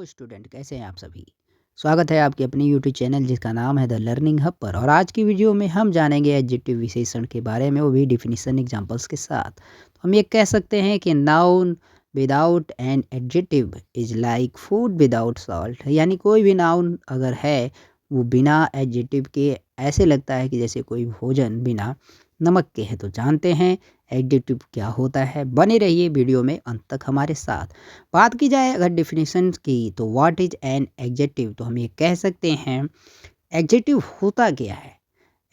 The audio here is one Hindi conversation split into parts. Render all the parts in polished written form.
हेलो स्टूडेंट, कैसे हैं आप सभी। स्वागत है आपके अपने यूट्यूब चैनल जिसका नाम है द लर्निंग हब पर। और आज की वीडियो में हम जानेंगे एडजेक्टिव विशेषण के बारे में, वो भी डिफिनीशन एग्जांपल्स के साथ। तो हम ये कह सकते हैं कि noun without an adjective is like food without salt. यानी कोई भी नाउन अगर है वो बिना एडजेक्टिव के ऐसे लगता है कि जैसे कोई भोजन बिना नमक के है। तो जानते हैं एडजेक्टिव क्या होता है। बने रहिए वीडियो में अंत तक हमारे साथ। बात की जाए अगर डिफिनीशन की, तो व्हाट इज एन एडजेक्टिव, तो हम ये कह सकते हैं एडजेक्टिव होता क्या है।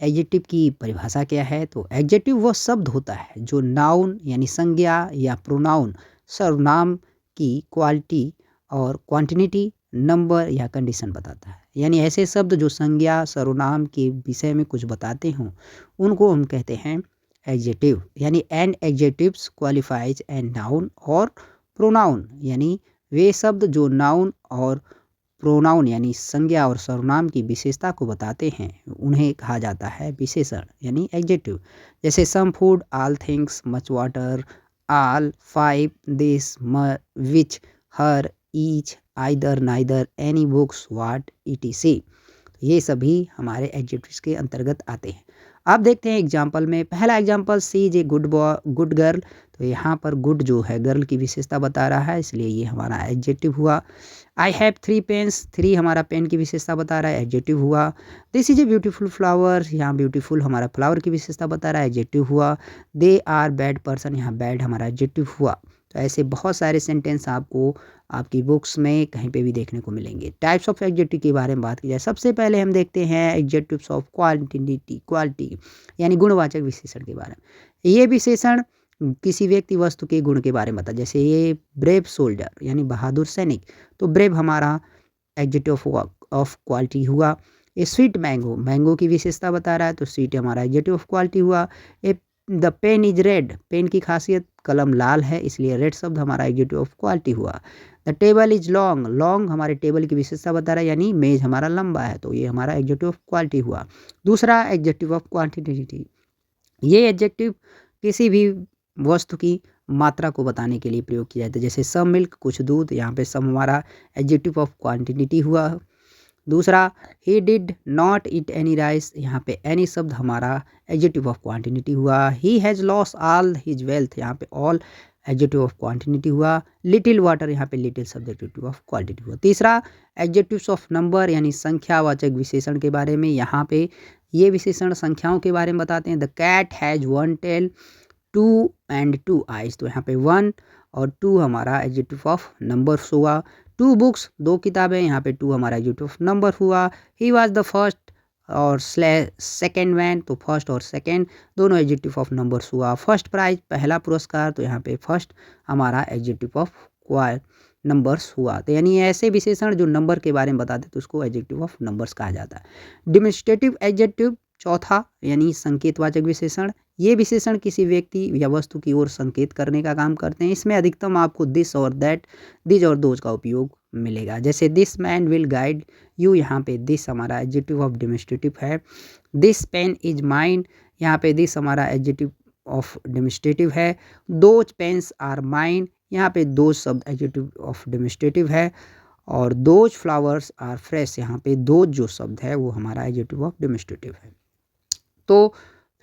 एडजेक्टिव की परिभाषा क्या है, तो एडजेक्टिव वो शब्द होता है जो नाउन यानी संज्ञा या प्रोनाउन सर्वनाम की क्वालिटी और क्वांटिटी नंबर या कंडीशन बताता है। यानी ऐसे शब्द जो संज्ञा सर्वनाम के विषय में कुछ बताते हों उनको हम कहते हैं एडजेक्टिव। यानी an adjectives qualifies an noun और प्रोनाउन। यानी वे शब्द जो नाउन और प्रोनाउन यानी संज्ञा और सर्वनाम की विशेषता को बताते हैं उन्हें कहा जाता है विशेषण यानी एडजेक्टिव। जैसे some food, all things, much water, all, five, this, which, her, each, either, neither, any, books, what, etc. ये सभी हमारे एडजेक्टिव्स के अंतर्गत आते हैं। अब देखते हैं एग्जाम्पल में। पहला example, she is a good boy good girl. तो यहाँ पर गुड जो है गर्ल की विशेषता बता रहा है, इसलिए ये हमारा एडजेक्टिव हुआ। आई हैव 3 पेन्स, 3 हमारा पेन की विशेषता बता रहा है, एडजेक्टिव हुआ। This is a beautiful flower, यहाँ ब्यूटीफुल हमारा फ्लावर की विशेषता बता रहा है, एडजेक्टिव हुआ। दे आर बैड पर्सन, यहाँ बैड हमारा एडजेक्टिव हुआ। तो ऐसे बहुत सारे सेंटेंस आपको आपकी बुक्स में कहीं पे भी देखने को मिलेंगे। टाइप्स ऑफ एडजेक्टिव के बारे में बात की जाए, सबसे पहले हम देखते हैं एडजेक्टिव्स ऑफ क्वालिटी यानी गुणवाचक विशेषण के बारे में। ये विशेषण किसी व्यक्ति वस्तु के गुण के बारे में बता, जैसे ये ब्रेव सोल्जर यानी बहादुर सैनिक, तो ब्रेव हमारा एडजेक्टिव ऑफ क्वालिटी हुआ। ए स्वीट मैंगो, मैंगो की विशेषता बता रहा है, तो स्वीट हमारा एडजेक्टिव ऑफ क्वालिटी हुआ। A the pen is red, pen की खासियत कलम लाल है, इसलिए रेड शब्द हमारा एडजेक्टिव ऑफ क्वालिटी हुआ। The table is long, long हमारे टेबल की विशेषता बता रहा है, यानी मेज हमारा लंबा है, तो ये हमारा एडजेक्टिव ऑफ क्वालिटी हुआ। दूसरा एडजेक्टिव ऑफ क्वांटिटी, ये एडजेक्टिव किसी भी वस्तु की मात्रा को बताने के लिए प्रयोग किया जाता है, जैसे सम मिल्क, कुछ दूध, यहाँ पे सम हमारा एडजेक्टिव ऑफ क्वांटिटी हुआ। दूसरा, he did not eat any rice, यहाँ पे एनी शब्द हमारा एडजेक्टिव ऑफ क्वांटिटी हुआ। He has loss all his wealth, यहाँ पे ऑल एडजेक्टिव ऑफ क्वांटिटी हुआ। लिटिल वाटर, यहाँ पे लिटिल शब्द एडजेक्टिव ऑफ क्वांटिटी हुआ। तीसरा, एडजेक्टिव्स ऑफ नंबर यानी संख्यावाचक विशेषण के बारे में। यहाँ पे ये विशेषण संख्याओं के बारे में बताते हैं। The cat has 1 tail, 2 and 2 eyes, तो यहाँ पे 1 और 2 हमारा एडजेक्टिव ऑफ नंबर्स हुआ। 2 बुक्स, 2 किताबें, यहाँ पे 2 हमारा एडजेक्टिव ऑफ नंबर हुआ। ही वाज द फर्स्ट और सेकेंड मैन, तो फर्स्ट और सेकेंड दोनों एडजेक्टिव ऑफ नंबर्स हुआ। फर्स्ट प्राइज, पहला पुरस्कार, तो यहाँ पे फर्स्ट हमारा एडजेक्टिव ऑफ नंबर्स हुआ। तो यानी ऐसे विशेषण जो नंबर के बारे में बताते तो उसको एडजेक्टिव ऑफ नंबर्स कहा जाता है। डिमोन्स्ट्रेटिव एडजेक्टिव, चौथा यानी संकेतवाचक विशेषण। ये विशेषण किसी व्यक्ति या वस्तु की ओर संकेत करने का काम करते हैं। इसमें अधिकतम आपको दिस और दैट, दिस और दोज का उपयोग मिलेगा। जैसे this man will guide you, यहाँ पे दिस हमारा एडजेक्टिव ऑफ डिमोन्स्ट्रेटिव है। दिस पेन इज माइन, यहाँ पे दिस हमारा एडजेक्टिव ऑफ डिमोन्स्ट्रेटिव है। दोज पेन्स आर माइन, यहाँ पे दोज शब्द एडजेक्टिव ऑफ डिमोन्स्ट्रेटिव है। और दोज फ्लावर्स आर फ्रेश, यहाँ पे दोज जो शब्द है वो हमारा एडजेक्टिव ऑफ डिमोन्स्ट्रेटिव है। तो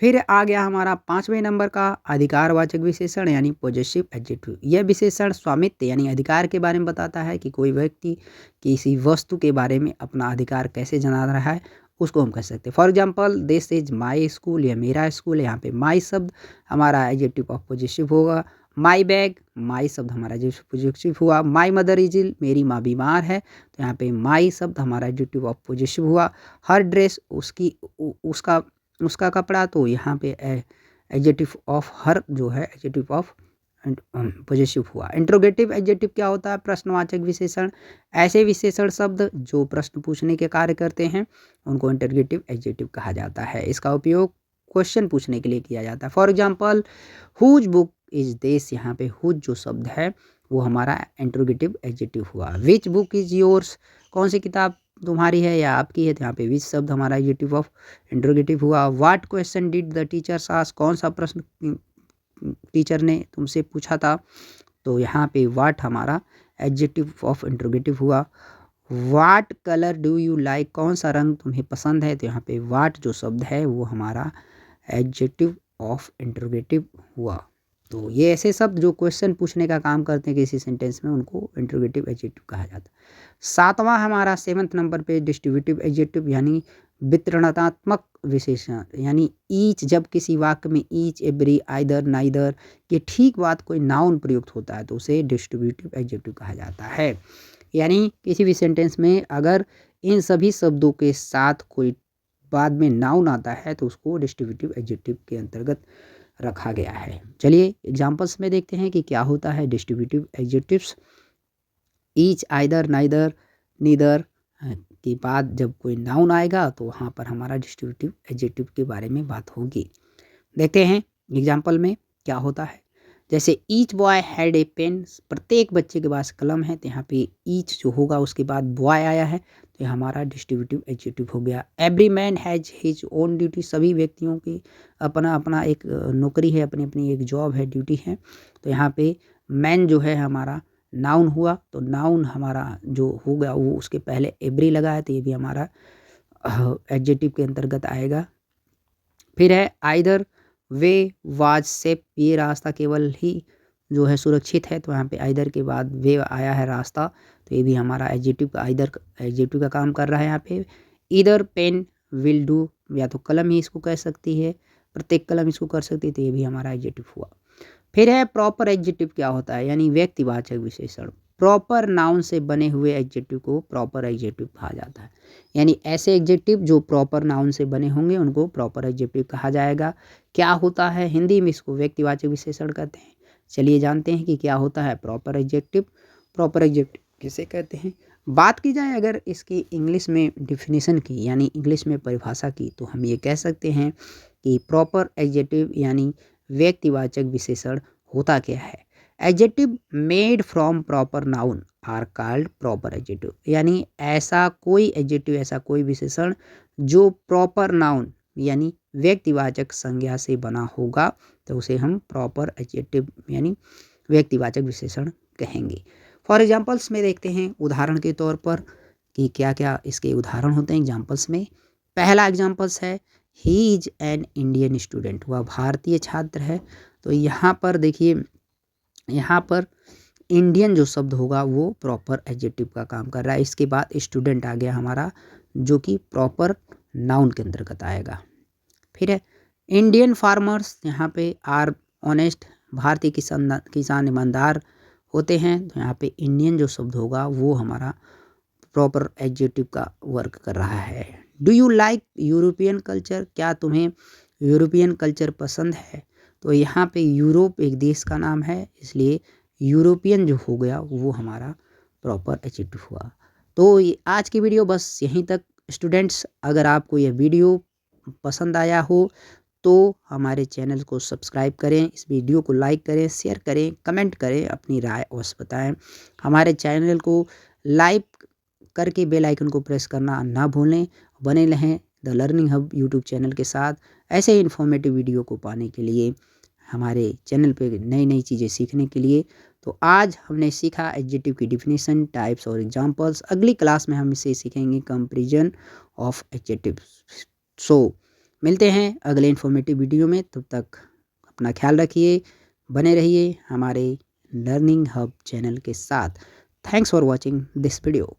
फिर आ गया हमारा 5वें नंबर का अधिकारवाचक विशेषण यानी पॉजेसिव एडजेक्टिव। यह विशेषण स्वामित्व यानी अधिकार के बारे में बताता है कि कोई व्यक्ति किसी वस्तु के बारे में अपना अधिकार कैसे जना रहा है, उसको हम कह सकते हैं। For example, this is my school, यह मेरा स्कूल है, यहाँ पे माई शब्द हमारा एडजेक्टिव ऑफ पॉजेसिव होगा। माई बैग, माई शब्द हमारा एडजेक्टिव पॉजेसिव हुआ। माई मदर इज इल, मेरी माँ बीमार है, तो यहाँ पे माई शब्द हमारा एडजेक्टिव ऑफ पॉजेसिव हुआ। हर ड्रेस, उसका कपड़ा, तो यहाँ पे एडजेक्टिव ऑफ हर जो है एडजेक्टिव ऑफ पॉजेसिव हुआ। इंट्रोगेटिव एडजेक्टिव क्या होता है, प्रश्नवाचक विशेषण। ऐसे विशेषण शब्द जो प्रश्न पूछने के कार्य करते हैं उनको इंट्रोगेटिव एडजेक्टिव कहा जाता है। इसका उपयोग क्वेश्चन पूछने के लिए किया जाता है। For example, whose book is this, यहाँ पे हुज जो शब्द है वो हमारा इंट्रोगेटिव एडजेक्टिव हुआ। विच बुक इज योर्स, कौन सी किताब तुम्हारी है या आपकी है, तो यहाँ पे विच शब्द हमारा एडजेक्टिव ऑफ इंट्रोगेटिव हुआ। What question did the teachers ask, कौन सा प्रश्न टीचर ने तुमसे पूछा था, तो यहाँ पे व्हाट हमारा एडजेक्टिव ऑफ इंट्रोगेटिव हुआ। What colour do you like, कौन सा रंग तुम्हें पसंद है, तो यहाँ पे व्हाट जो शब्द है वो हमारा एडजेक्टिव ऑफ इंट्रोगेटिव हुआ। तो ये ऐसे शब्द जो क्वेश्चन पूछने का काम करते हैं किसी सेंटेंस में, उनको इंट्रोगेटिव एडजेक्टिव कहा जाता है। सातवां हमारा 7th नंबर पे डिस्ट्रीब्यूटिव एडजेक्टिव यानी वितरणात्मक विशेषण, यानी ईच, जब किसी वाक्य में ईच, एवरी, आइदर, नाइदर के ठीक बाद कोई नाउन प्रयुक्त होता है तो उसे डिस्ट्रीब्यूटिव एडजेक्टिव कहा जाता है। यानी किसी भी सेंटेंस में अगर इन सभी शब्दों के साथ कोई बाद में नाउन आता है तो उसको डिस्ट्रीब्यूटिव एडजेक्टिव के अंतर्गत रखा गया है। चलिए एग्जांपल्स में देखते हैं कि क्या होता है distributive adjectives. Each, either, neither, neither के बाद जब कोई नाउन आएगा तो वहाँ पर हमारा डिस्ट्रीब्यूटिव एडजेक्टिव के बारे में बात होगी। देखते हैं एग्जाम्पल में क्या होता है। जैसे each boy had a pen, प्रत्येक बच्चे के पास कलम है, तो यहाँ पे ईच जो होगा उसके बाद बॉय आया है तो ये हमारा डिस्ट्रीब्यूटिव एडजेक्टिव हो गया। Every man has his own duty, सभी व्यक्तियों की अपना अपना एक नौकरी है, अपनी अपनी एक जॉब है, ड्यूटी है, तो यहाँ पे मैन जो है हमारा नाउन हुआ, तो नाउन हमारा जो होगा वो उसके पहले एवरी लगा है तो ये भी हमारा एडजेक्टिव के अंतर्गत आएगा। फिर है आइदर, वे, वाज, सेफ, ये रास्ता केवल ही जो है सुरक्षित है, तो यहाँ पे आइदर के बाद वे आया है रास्ता, तो ये भी हमारा एडजेक्टिव का आइदर एडजेक्टिव का काम कर रहा है यहाँ पे। इधर पेन विल डू, या तो कलम ही इसको कह सकती है, प्रत्येक कलम इसको कर सकती है, तो ये भी हमारा एडजेक्टिव हुआ। फिर है प्रॉपर एडजेक्टिव क्या होता है, यानी व्यक्तिवाचक विशेषण। प्रॉपर नाउन से बने हुए एडजेक्टिव को प्रॉपर एडजेक्टिव कहा जाता है, यानी ऐसे एडजेक्टिव जो प्रॉपर नाउन से बने होंगे उनको प्रॉपर एडजेक्टिव कहा जाएगा। क्या होता है, हिंदी में इसको व्यक्तिवाचक विशेषण कहते हैं। चलिए जानते हैं कि क्या होता है प्रॉपर एडजेक्टिव। प्रॉपर एडजेक्टिव किसे कहते हैं। बात की जाए अगर इसकी इंग्लिश में डिफिनीशन की, यानी इंग्लिश में परिभाषा की, तो हम ये कह सकते हैं कि प्रॉपर एडजेक्टिव यानी व्यक्तिवाचक विशेषण होता क्या है। Adjective made from proper noun are called proper adjective, यानी ऐसा कोई एडजेक्टिव, ऐसा कोई विशेषण जो प्रॉपर नाउन यानी व्यक्तिवाचक संज्ञा से बना होगा तो उसे हम प्रॉपर एडजेक्टिव यानी व्यक्तिवाचक विशेषण कहेंगे। फॉर एग्जांपल्स में देखते हैं उदाहरण के तौर पर कि क्या क्या इसके उदाहरण होते हैं एग्जांपल्स में। पहला एग्जांपल्स है he is an Indian student, वह भारतीय छात्र है। तो यहाँ पर देखिए, यहाँ पर इंडियन जो शब्द होगा वो प्रॉपर एडजेक्टिव का काम कर रहा है। इसके बाद स्टूडेंट आ गया हमारा जो कि प्रॉपर नाउन के अंतर्गत आएगा। फिर है इंडियन फार्मर्स, यहाँ पे आर ऑनेस्ट, भारतीय किसान ईमानदार होते हैं, तो यहाँ पे इंडियन जो शब्द होगा वो हमारा प्रॉपर एडजेक्टिव का वर्क कर रहा है। Do you like European culture, क्या तुम्हें यूरोपियन कल्चर पसंद है, तो यहाँ पे यूरोप एक देश का नाम है, इसलिए यूरोपियन जो हो गया वो हमारा प्रॉपर एडजेक्टिव हुआ। तो आज की वीडियो बस यहीं तक स्टूडेंट्स। अगर आपको यह वीडियो पसंद आया हो तो हमारे चैनल को सब्सक्राइब करें, इस वीडियो को लाइक करें, शेयर करें, कमेंट करें, अपनी राय अवश्य बताएं। हमारे चैनल को लाइक करके बेल आइकन को प्रेस करना ना भूलें। बने रहें the learning hub YouTube channel के साथ। ऐसे ही इन्फॉर्मेटिव वीडियो को पाने के लिए, हमारे चैनल पे नई नई चीज़ें सीखने के लिए। तो आज हमने सीखा एडजेक्टिव की डिफिनीशन, टाइप्स और एग्जांपल्स। अगली क्लास में हम इसे सीखेंगे कंपैरिजन ऑफ एडजेक्टिव्स। सो मिलते हैं अगले इन्फॉर्मेटिव वीडियो में, तब तक अपना ख्याल रखिए, बने रहिए हमारे लर्निंग हब चैनल के साथ। Thanks for watching this video.